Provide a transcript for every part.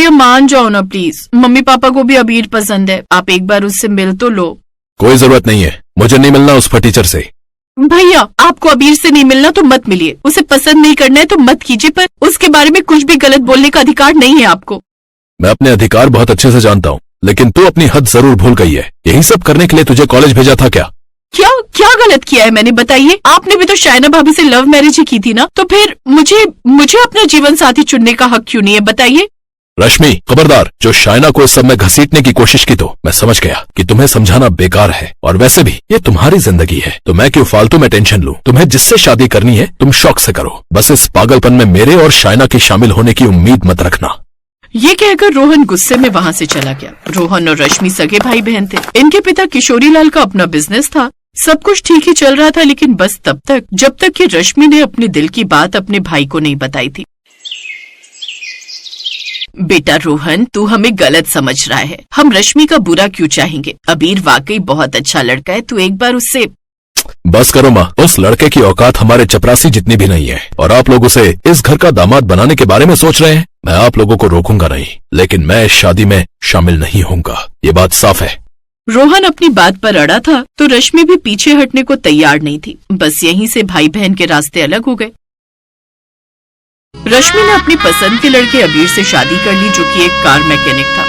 भैया मान जाओ ना प्लीज, मम्मी पापा को भी अबीर पसंद है, आप एक बार उससे मिल तो लो। कोई जरूरत नहीं है, मुझे नहीं मिलना उस फटीचर से। भैया आपको अबीर से नहीं मिलना तो मत मिलिए, उसे पसंद नहीं करना है तो मत कीजिए, पर उसके बारे में कुछ भी गलत बोलने का अधिकार नहीं है आपको। मैं अपने अधिकार बहुत अच्छे से जानता हूँ, लेकिन तू अपनी हद जरूर भूल गई है। यही सब करने के लिए तुझे कॉलेज भेजा था क्या? क्या क्या गलत किया है मैंने, बताइए। आपने भी तो शाइना भाभी से लव मैरिज ही की थी ना, तो फिर मुझे अपना जीवन साथी चुनने का हक क्यों नहीं है, बताइए। रश्मि खबरदार, जो शाइना को इस सब में घसीटने की कोशिश की तो मैं समझ गया कि तुम्हें समझाना बेकार है, और वैसे भी ये तुम्हारी जिंदगी है, तो मैं क्यों फालतू में टेंशन लूं। तुम्हें जिससे शादी करनी है तुम शौक से करो, बस इस पागलपन में मेरे और शाइना के शामिल होने की उम्मीद मत रखना। ये कहकर रोहन गुस्से में वहाँ से चला गया। रोहन और रश्मि सगे भाई बहन थे। इनके पिता किशोरीलाल का अपना बिजनेस था, सब कुछ ठीक ही चल रहा था, लेकिन बस तब तक जब तक कि रश्मि ने अपने दिल की बात अपने भाई को नहीं बताई थी। बेटा रोहन, तू हमें गलत समझ रहा है, हम रश्मि का बुरा क्यों चाहेंगे? अबीर वाकई बहुत अच्छा लड़का है, तू एक बार उससे। बस करो माँ, उस लड़के की औकात हमारे चपरासी जितनी भी नहीं है, और आप लोग उसे इस घर का दामाद बनाने के बारे में सोच रहे हैं। मैं आप लोगों को रोकूंगा नहीं, लेकिन मैं इस शादी में शामिल नहीं होऊंगा, ये बात साफ है। रोहन अपनी बात पर अड़ा था तो रश्मि भी पीछे हटने को तैयार नहीं थी। बस यहीं से भाई बहन के रास्ते अलग हो गए। रश्मि ने अपनी पसंद के लड़के अबीर से शादी कर ली, जो कि एक कार मैकेनिक था,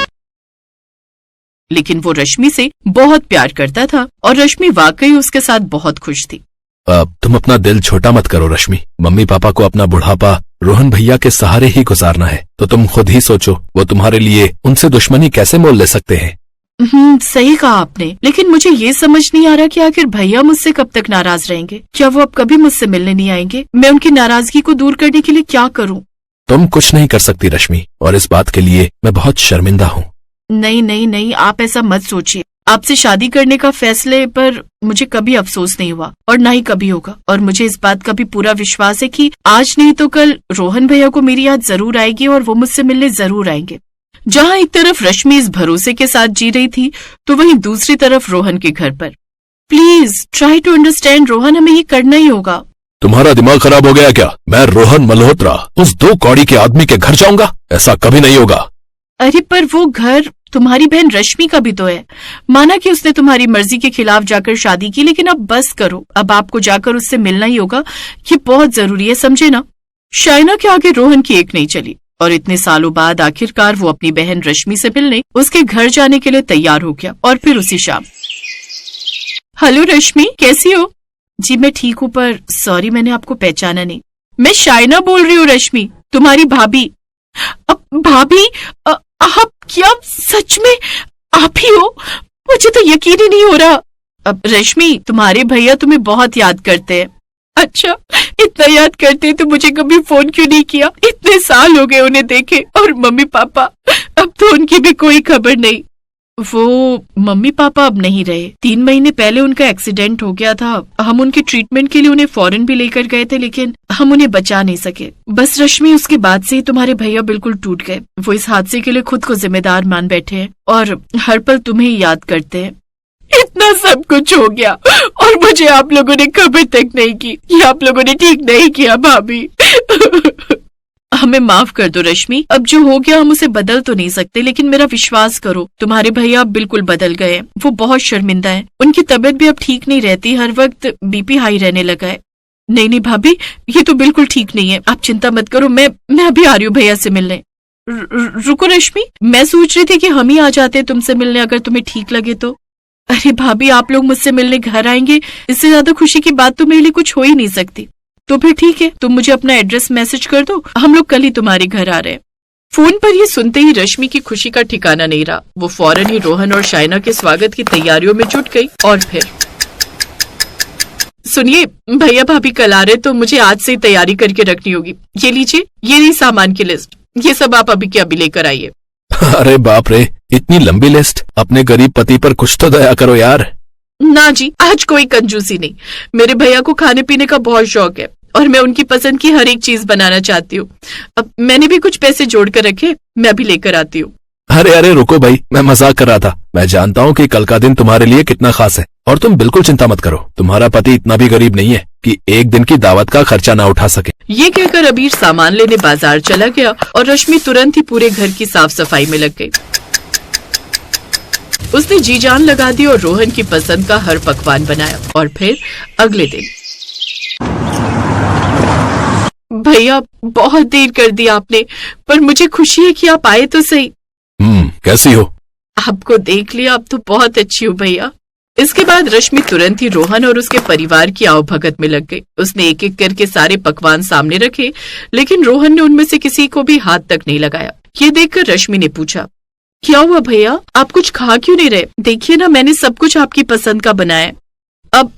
लेकिन वो रश्मि से बहुत प्यार करता था और रश्मि वाकई उसके साथ बहुत खुश थी। तुम अपना दिल छोटा मत करो रश्मि, मम्मी पापा को अपना बुढ़ापा रोहन भैया के सहारे ही गुजारना है, तो तुम खुद ही सोचो वो तुम्हारे लिए उनसे दुश्मनी कैसे मोल ले सकते हैं। सही कहा आपने, लेकिन मुझे ये समझ नहीं आ रहा कि आखिर भैया मुझसे कब तक नाराज रहेंगे। क्या वो अब कभी मुझसे मिलने नहीं आएंगे? मैं उनकी नाराजगी को दूर करने के लिए क्या करूं? तुम कुछ नहीं कर सकती रश्मि, और इस बात के लिए मैं बहुत शर्मिंदा हूँ। नहीं नहीं नहीं, आप ऐसा मत सोचिए। आपसे शादी करने का फैसले पर मुझे कभी अफसोस नहीं हुआ और ना ही कभी होगा, और मुझे इस बात का भी पूरा विश्वास है कि आज नहीं तो कल रोहन भैया को मेरी याद जरूर आएगी और वो मुझसे मिलने जरूर आएंगे। जहाँ एक तरफ रश्मि इस भरोसे के साथ जी रही थी, तो वहीं दूसरी तरफ रोहन के घर पर। Please try to understand Rohan, हमें ये करना ही होगा। तुम्हारा दिमाग खराब हो गया क्या? मैं रोहन मल्होत्रा उस 2 कौड़ी के आदमी के घर जाऊंगा? ऐसा कभी नहीं होगा। अरे पर वो घर तुम्हारी बहन रश्मि का भी तो है। माना कि उसने तुम्हारी मर्जी के खिलाफ जाकर शादी की, लेकिन अब बस करो, अब आपको जाकर उससे मिलना ही होगा। ये बहुत जरूरी है, समझे ना? शाइना के आगे रोहन की एक नहीं चली, और इतने सालों बाद आखिरकार वो अपनी बहन रश्मि से मिलने उसके घर जाने के लिए तैयार हो गया। और फिर उसी शाम। हेलो रश्मि, कैसी हो? जी मैं ठीक हूँ, पर सॉरी मैंने आपको पहचाना नहीं। मैं शाइना बोल रही हूँ रश्मि, तुम्हारी भाभी। भाभी? आप क्या सच में आप ही हो? मुझे तो यकीन ही नहीं हो रहा। अब रश्मि, तुम्हारे भैया तुम्हें बहुत याद करते हैं। अच्छा, इतना याद करते तो मुझे कभी फोन क्यों नहीं किया? इतने साल हो गए उन्हें देखे, और मम्मी पापा, अब तो उनकी भी कोई खबर नहीं। वो मम्मी पापा अब नहीं रहे। 3 महीने पहले उनका एक्सीडेंट हो गया था। हम उनके ट्रीटमेंट के लिए उन्हें फॉरेन भी लेकर गए थे, लेकिन हम उन्हें बचा नहीं सके। बस रश्मि, उसके बाद से ही तुम्हारे भैया बिल्कुल टूट गए। वो इस हादसे के लिए खुद को जिम्मेदार मान बैठे हैं और हर पल तुम्हें ही याद करते हैं। इतना सब कुछ हो गया और मुझे आप लोगों ने खबर तक नहीं की। ये आप लोगों ने ठीक नहीं किया भाभी। हमें माफ कर दो रश्मि, अब जो हो गया हम उसे बदल तो नहीं सकते, लेकिन मेरा विश्वास करो, तुम्हारे भैया अब बिल्कुल बदल गए। वो बहुत शर्मिंदा है, उनकी तबीयत भी अब ठीक नहीं रहती, हर वक्त बीपी हाई रहने लगा है। नहीं नहीं भाभी, ये तो बिल्कुल ठीक नहीं है, आप चिंता मत करो। मैं अभी आ रही हूँ भैया से मिलने। रुको रश्मि, मैं सोच रही थी कि हम ही आ जाते तुमसे मिलने, अगर तुम्हें ठीक लगे तो। अरे भाभी, आप लोग मुझसे मिलने घर आएंगे, इससे ज्यादा खुशी की बात तो मेरे लिए कुछ हो ही नहीं सकती। तो फिर ठीक है, तुम मुझे अपना एड्रेस मैसेज कर दो, हम लोग कल ही तुम्हारे घर आ रहे हैं। फोन पर ये सुनते ही रश्मि की खुशी का ठिकाना नहीं रहा। वो फौरन ही रोहन और शाइना के स्वागत की तैयारियों में जुट गई। और फिर सुनिए, भैया भाभी कल आ रहे, तो मुझे आज से ही तैयारी करके रखनी होगी। ये लीजिए, ये रही सामान की लिस्ट, ये सब आप अभी के अभी लेकर आइए। अरे बाप रे, इतनी लंबी लिस्ट! अपने गरीब पति पर कुछ तो दया करो यार। ना जी, आज कोई कंजूसी नहीं। मेरे भैया को खाने पीने का बहुत शौक है और मैं उनकी पसंद की हर एक चीज बनाना चाहती हूँ। अब मैंने भी कुछ पैसे जोड़ कर रखे, मैं अभी लेकर आती हूँ। अरे अरे रुको भाई, मैं मजाक कर रहा था। मैं जानता हूँ कि कल का दिन तुम्हारे लिए कितना खास है, और तुम बिल्कुल चिंता मत करो। तुम्हारा पति इतना भी गरीब नहीं है कि एक दिन की दावत का खर्चा ना उठा सके। ये कहकर अबीर सामान लेने बाजार चला गया और रश्मि तुरंत ही पूरे घर की साफ सफाई में लग गई। उसने जी जान लगा दी और रोहन की पसंद का हर पकवान बनाया। और फिर अगले दिन, भैया बहुत देर कर दी आपने, पर मुझे खुशी है कि आप आए तो सही। कैसी हो? आपको देख लिया, अब तो बहुत अच्छी हूँ भैया। इसके बाद रश्मि तुरंत ही रोहन और उसके परिवार की आवभगत में लग गई। उसने एक एक करके सारे पकवान सामने रखे, लेकिन रोहन ने उनमें से किसी को भी हाथ तक नहीं लगाया। ये देखकर रश्मि ने पूछा, क्या हुआ भैया, आप कुछ खा क्यों नहीं रहे? देखिए ना, मैंने सब कुछ आपकी पसंद का बनाया। अब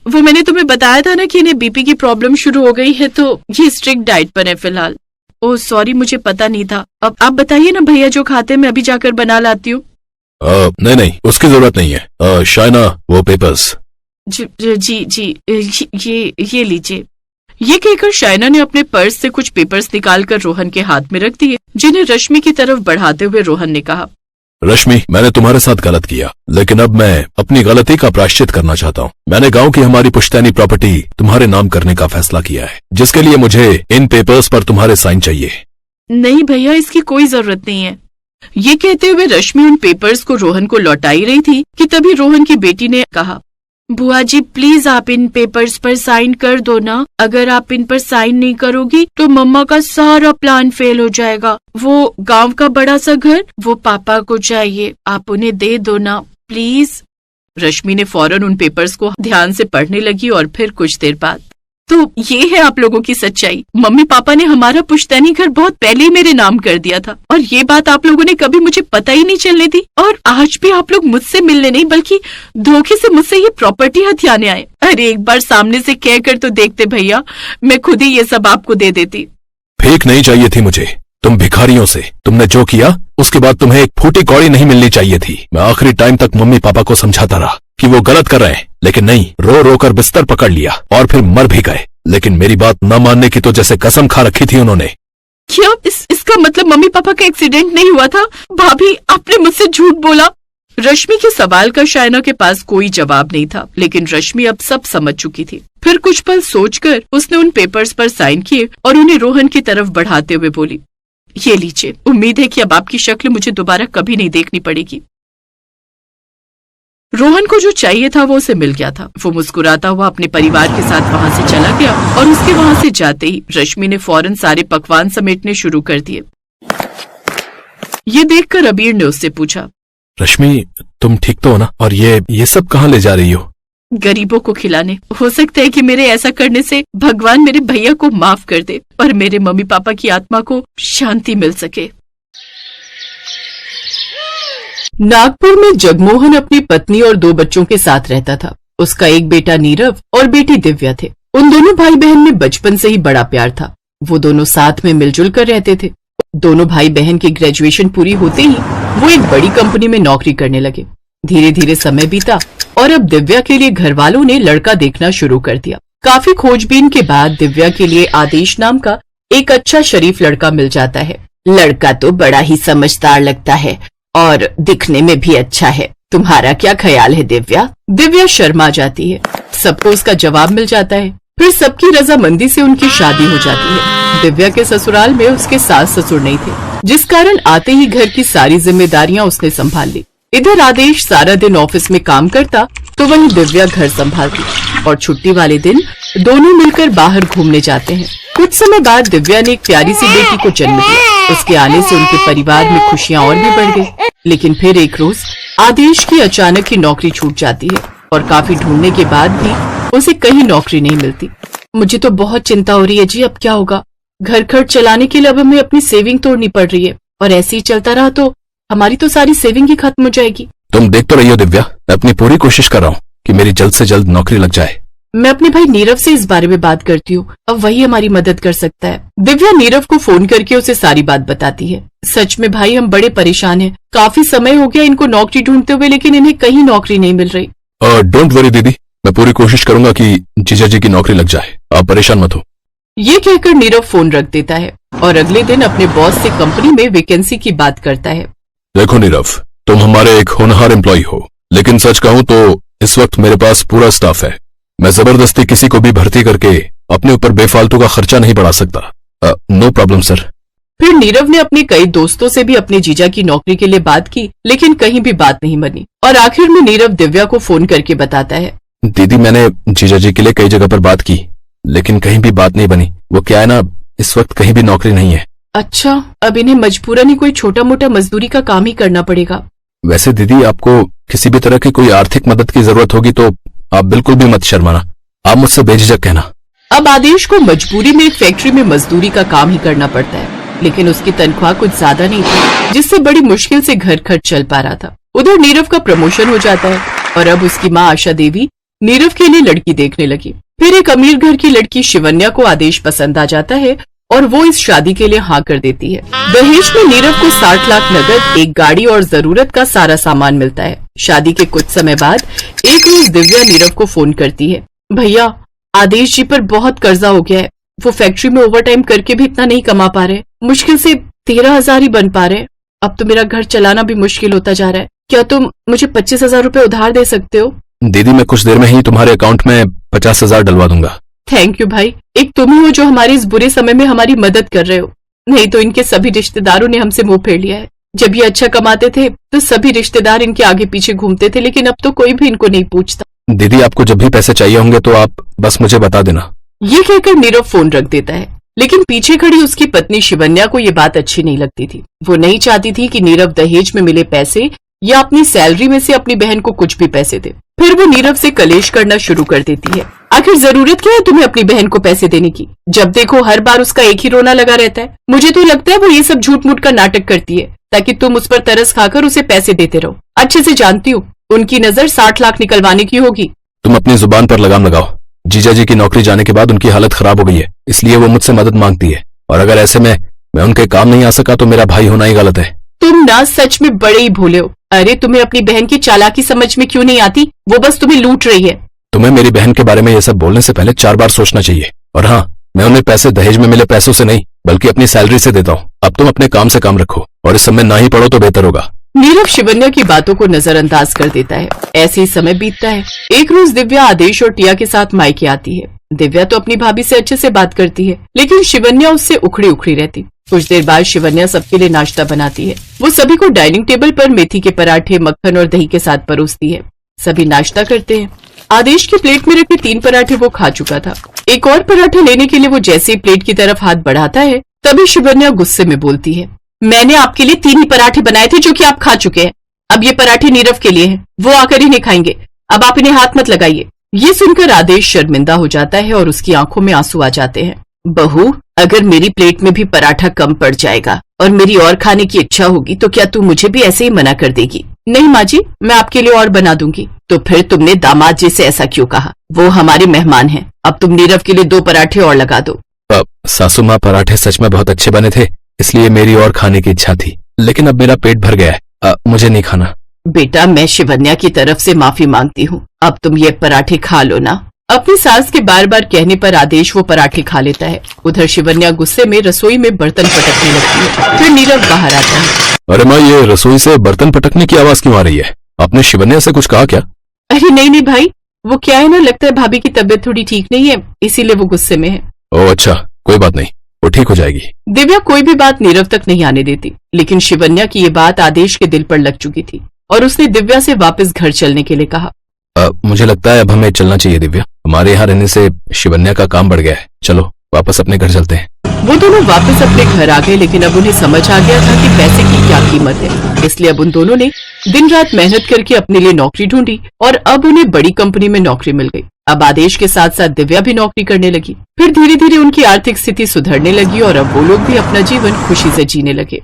वो मैंने तुम्हें बताया था ना कि इन्हें बीपी की प्रॉब्लम शुरू हो गई है, तो ये स्ट्रिक्ट डाइट पर है फिलहाल। ओह सॉरी, मुझे पता नहीं था। अब आप बताइए ना भैया, जो खाते मैं अभी जाकर बना लाती हूँ। नहीं, उसकी जरूरत नहीं है। शाइना, वो पेपर्स। जी, ये लीजिए। ये कहकर शाइना ने अपने पर्स से कुछ पेपर्स निकालकर रोहन के हाथ में रख दिए, जिन्हें रश्मि की तरफ बढ़ाते हुए रोहन ने कहा, रश्मि, मैंने तुम्हारे साथ गलत किया, लेकिन अब मैं अपनी गलती का प्रायश्चित करना चाहता हूँ। मैंने गांव की हमारी पुश्तैनी प्रॉपर्टी तुम्हारे नाम करने का फैसला किया है, जिसके लिए मुझे इन पेपर्स पर तुम्हारे साइन चाहिए। नहीं भैया, इसकी कोई जरूरत नहीं है। ये कहते हुए रश्मि उन पेपर्स को रोहन को लौटाई रही थी कि तभी रोहन की बेटी ने कहा, बुआ जी प्लीज आप इन पेपर्स पर साइन कर दो ना। अगर आप इन पर साइन नहीं करोगी तो मम्मा का सारा प्लान फेल हो जाएगा। वो गांव का बड़ा सा घर वो पापा को चाहिए, आप उन्हें दे दो ना प्लीज। रश्मि ने फौरन उन पेपर्स को ध्यान से पढ़ने लगी और फिर कुछ देर बाद, तो ये है आप लोगों की सच्चाई। मम्मी पापा ने हमारा पुश्तैनी घर बहुत पहले ही मेरे नाम कर दिया था, और ये बात आप लोगों ने कभी मुझे पता ही नहीं चलने दी। और आज भी आप लोग मुझसे मिलने नहीं बल्कि धोखे से मुझसे ये प्रॉपर्टी हथियाने आए। अरे एक बार सामने से कह कर तो देखते भैया, मैं खुद ही ये सब आपको दे देती। भीख नहीं चाहिए थी मुझे तुम भिखारियों से। तुमने जो किया उसके बाद तुम्हें एक फूटी कौड़ी नहीं मिलनी चाहिए थी। मैं आखिरी टाइम तक मम्मी पापा को समझाता रहा कि वो गलत कर रहे हैं, लेकिन नहीं, रो रो कर बिस्तर पकड़ लिया और फिर मर भी गए। लेकिन मेरी बात न मानने की तो जैसे कसम खा रखी थी उन्होंने। क्या इसका मतलब मम्मी पापा का एक्सीडेंट नहीं हुआ था? भाभी आपने मुझसे झूठ बोला। रश्मि के सवाल का शाइना के पास कोई जवाब नहीं था, लेकिन रश्मि अब सब समझ चुकी थी। फिर कुछ पल सोचकर उसने उन पेपर्स पर साइन किए और उन्हें रोहन की तरफ बढ़ाते हुए बोली, ये लीजिए, उम्मीद है कि अब आपकी शक्ल मुझे दोबारा कभी नहीं देखनी पड़ेगी। रोहन को जो चाहिए था वो उसे मिल गया था। वो मुस्कुराता हुआ अपने परिवार के साथ वहाँ से चला गया और उसके वहाँ से जाते ही रश्मि ने फौरन सारे पकवान समेटने शुरू कर दिए। ये देखकर अबीर ने उससे पूछा, रश्मि तुम ठीक तो हो ना? और ये सब कहाँ ले जा रही हो? गरीबों को खिलाने। हो सकता है कि मेरे ऐसा करने से भगवान मेरे भैया को माफ कर दे और मेरे मम्मी पापा की आत्मा को शांति मिल सके। नागपुर में जगमोहन अपनी पत्नी और 2 बच्चों के साथ रहता था। उसका एक बेटा नीरव और बेटी दिव्या थे। उन दोनों भाई बहन में बचपन से ही बड़ा प्यार था। वो दोनों साथ में मिलजुल कर रहते थे। दोनों भाई बहन की ग्रेजुएशन पूरी होते ही वो एक बड़ी कंपनी में नौकरी करने लगे। धीरे धीरे समय बीता और अब दिव्या के लिए घर वालों ने लड़का देखना शुरू कर दिया। काफी खोजबीन के बाद दिव्या के लिए आदेश नाम का एक अच्छा शरीफ लड़का मिल जाता है। लड़का तो बड़ा ही समझदार लगता है और दिखने में भी अच्छा है। तुम्हारा क्या ख्याल है दिव्या? दिव्या शर्मा जाती है। सबको उसका जवाब मिल जाता है। फिर सबकी रजामंदी से उनकी शादी हो जाती है। दिव्या के ससुराल में उसके सास ससुर नहीं थे, जिस कारण आते ही घर की सारी जिम्मेदारियां उसने संभाल ली। इधर आदेश सारा दिन ऑफिस में काम करता तो वहीं दिव्या घर संभालती और छुट्टी वाले दिन दोनों मिलकर बाहर घूमने जाते हैं। कुछ समय बाद दिव्या ने एक प्यारी सी बेटी को जन्म दिया। उसके आने से उनके परिवार में खुशियां और भी बढ़ गई। लेकिन फिर एक रोज आदेश की अचानक ही नौकरी छूट जाती है और काफी ढूंढने के बाद भी उसे कहीं नौकरी नहीं मिलती। मुझे तो बहुत चिंता हो रही है जी, अब क्या होगा? घर खर्च चलाने के लिए अब हमें अपनी सेविंग तोड़नी पड़ रही है और ऐसे ही चलता रहा तो हमारी तो सारी सेविंग ही खत्म हो जाएगी। तुम देख तो रही हो दिव्या, मैं अपनी पूरी कोशिश कर रहा हूँ कि मेरी जल्द से जल्द नौकरी लग जाए। मैं अपने भाई नीरव से इस बारे में बात करती हूँ, अब वही हमारी मदद कर सकता है। दिव्या नीरव को फोन करके उसे सारी बात बताती है। सच में भाई हम बड़े परेशान हैं। काफी समय हो गया इनको नौकरी ढूंढते हुए, लेकिन इन्हें कहीं नौकरी नहीं मिल रही। डोंट वरी दीदी, मैं पूरी कोशिश करूंगा कि जीजा जी की नौकरी लग जाए, आप परेशान मत हो। ये कहकर नीरव फोन रख देता है और अगले दिन अपने बॉस से कंपनी में वैकेंसी की बात करता है। देखो नीरव, तुम हमारे एक होनहार एम्प्लॉय हो, लेकिन सच कहूं तो इस वक्त मेरे पास पूरा स्टाफ है। मैं जबरदस्ती किसी को भी भर्ती करके अपने ऊपर बेफालतू का खर्चा नहीं बढ़ा सकता। No problem sir. फिर नीरव ने अपने कई दोस्तों से भी अपने जीजा की नौकरी के लिए बात की, लेकिन कहीं भी बात नहीं बनी और आखिर में नीरव दिव्या को फोन करके बताता है, दीदी मैंने जीजा जी के लिए कई जगह पर बात की, लेकिन कहीं भी बात नहीं बनी। वो क्या है ना, इस वक्त कहीं भी नौकरी नहीं है। अच्छा, अब इन्हें मजबूरन ही कोई छोटा मोटा मजदूरी का काम ही करना पड़ेगा। वैसे दीदी, आपको किसी भी तरह की कोई आर्थिक मदद की जरूरत होगी तो आप बिल्कुल भी मत शर्माना, आप मुझसे बेझिझक कहना। अब आदेश को मजबूरी में एक फैक्ट्री में मजदूरी का काम ही करना पड़ता है, लेकिन उसकी तनख्वाह कुछ ज्यादा नहीं थी, जिससे बड़ी मुश्किल से घर खर्च चल पा रहा था। उधर नीरव का प्रमोशन हो जाता है और अब उसकी माँ आशा देवी नीरव के लिए लड़की देखने लगी। फिर एक अमीर घर की लड़की शिवन्या को आदेश पसंद आ जाता है और वो इस शादी के लिए हाँ कर देती है। दहेज में नीरव को 60 लाख नगद, एक गाड़ी और जरूरत का सारा सामान मिलता है। शादी के कुछ समय बाद एक रोज दिव्या नीरव को फोन करती है, भैया आदेश जी पर बहुत कर्जा हो गया है, वो फैक्ट्री में ओवरटाइम करके भी इतना नहीं कमा पा रहे, मुश्किल से 13,000 ही बन पा रहे। अब तो मेरा घर चलाना भी मुश्किल होता जा रहा है, क्या तुम मुझे 25,000 रुपए उधार दे सकते हो? दीदी मैं कुछ देर में ही तुम्हारे अकाउंट में 50,000 डलवा दूंगा। थैंक यू भाई, एक तुम ही हो जो हमारे इस बुरे समय में हमारी मदद कर रहे हो, नहीं तो इनके सभी रिश्तेदारों ने हमसे मुंह फेर लिया है। जब ये अच्छा कमाते थे तो सभी रिश्तेदार इनके आगे पीछे घूमते थे, लेकिन अब तो कोई भी इनको नहीं पूछता। दीदी आपको जब भी पैसे चाहिए होंगे तो आप बस मुझे बता देना। ये कहकर नीरव फोन रख देता है, लेकिन पीछे खड़ी उसकी पत्नी शिवन्या को ये बात अच्छी नहीं लगती थी। वो नहीं चाहती थी कि नीरव दहेज में मिले पैसे या अपनी सैलरी में से अपनी बहन को कुछ भी पैसे दे। फिर वो नीरव से कलेश करना शुरू कर देती है, आखिर जरूरत क्या है तुम्हें अपनी बहन को पैसे देने की? जब देखो हर बार उसका एक ही रोना लगा रहता है। मुझे तो लगता है वो ये सब झूठ मूठ का नाटक करती है ताकि तुम उस पर तरस खाकर उसे पैसे देते रहो। अच्छे से जानती हूँ उनकी नजर 60 लाख निकलवाने की होगी। तुम अपनी जुबान पर लगाम लगाओ। जीजा जी की नौकरी जाने के बाद उनकी हालत खराब हो गई है, इसलिए वो मुझसे मदद मांगती है, और अगर ऐसे में मैं उनके काम नहीं आ सका तो मेरा भाई होना ही गलत है। तुम ना सच में बड़े ही भोले हो। अरे तुम्हें अपनी बहन की चालाकी समझ में क्यों नहीं आती? वो बस तुम्हें लूट रही है। तुम्हें मेरी बहन के बारे में ये सब बोलने से पहले 4 बार सोचना चाहिए। और हाँ, मैं उन्हें पैसे दहेज में मिले पैसों से नहीं बल्कि अपनी सैलरी से देता हूँ। अब तुम अपने काम से काम रखो और इस समय ना ही पढ़ो तो बेहतर होगा। नीरव शिवन्या की बातों को नजरअंदाज कर देता है। ऐसे ही समय बीतता है। एक रोज दिव्या आदेश और टिया के साथ मायके आती है। दिव्या तो अपनी भाभी से अच्छे से बात करती है, लेकिन शिवन्या उससे उखड़ी उखड़ी रहती। कुछ देर बाद शिवन्या सबके लिए नाश्ता बनाती है। वो सभी को डाइनिंग टेबल पर मेथी के पराठे, मक्खन और दही के साथ परोसती है। सभी नाश्ता करते हैं। आदेश की प्लेट में रखे 3 पराठे वो खा चुका था। एक और पराठा लेने के लिए वो जैसे ही प्लेट की तरफ हाथ बढ़ाता है, तभी शिवन्या गुस्से में बोलती है, मैंने आपके लिए 3 ही पराठे बनाए थे जो कि आप खा चुके हैं। अब ये पराठे नीरव के लिए हैं, वो आकर इन्हें खाएंगे। अब आप इन्हें हाथ मत लगाइए। ये सुनकर आदेश शर्मिंदा हो जाता है और उसकी आंखों में आंसू आ जाते हैं। बहू, अगर मेरी प्लेट में भी पराठा कम पड़ जाएगा और मेरी और खाने की इच्छा होगी तो क्या तू मुझे भी ऐसे ही मना कर देगी? नहीं माँ जी, मैं आपके लिए और बना दूंगी। तो फिर तुमने दामाद जी से ऐसा क्यों कहा? वो हमारे मेहमान हैं। अब तुम नीरव के लिए 2 पराठे और लगा दो। सासू माँ, पराठे सच में बहुत अच्छे बने थे, इसलिए मेरी और खाने की इच्छा थी, लेकिन अब मेरा पेट भर गया है, मुझे नहीं खाना। बेटा, मैं शिवन्या की तरफ से माफी मांगती हूँ। अब तुम ये पराठे खा लो ना। अपनी सास के बार बार कहने पर आदेश वो पराठे खा लेता है। उधर शिवन्या गुस्से में रसोई में बर्तन पटकने लगती है। फिर नीरव बाहर आता है। अरे माँ, ये रसोई से बर्तन पटकने की आवाज क्यों आ रही है? आपने शिवन्या से कुछ कहा क्या? अरे नहीं भाई, वो क्या है ना, लगता है भाभी की तबीयत थोड़ी ठीक नहीं है, इसीलिए वो गुस्से में है। ओह अच्छा, कोई बात नहीं, वो ठीक हो जाएगी। दिव्या कोई भी बात नीरव तक नहीं आने देती, लेकिन शिवन्या की ये बात आदेश के दिल पर लग चुकी थी और उसने दिव्या से वापस घर चलने के लिए कहा। मुझे लगता है अब हमें चलना चाहिए दिव्या। हमारे यहाँ रहने से शिवन्या का काम बढ़ गया है। चलो वापस अपने घर चलते हैं। वो दोनों वापस अपने घर आ गए, लेकिन अब उन्हें समझ आ गया था कि पैसे की क्या कीमत है। इसलिए अब उन दोनों ने दिन रात मेहनत करके अपने लिए नौकरी ढूंढी और अब उन्हें बड़ी कंपनी में नौकरी मिल गई। अब आदेश के साथ साथ दिव्या भी नौकरी करने लगी। फिर धीरे धीरे उनकी आर्थिक स्थिति सुधरने लगी और अब वो लोग भी अपना जीवन खुशी से जीने लगे।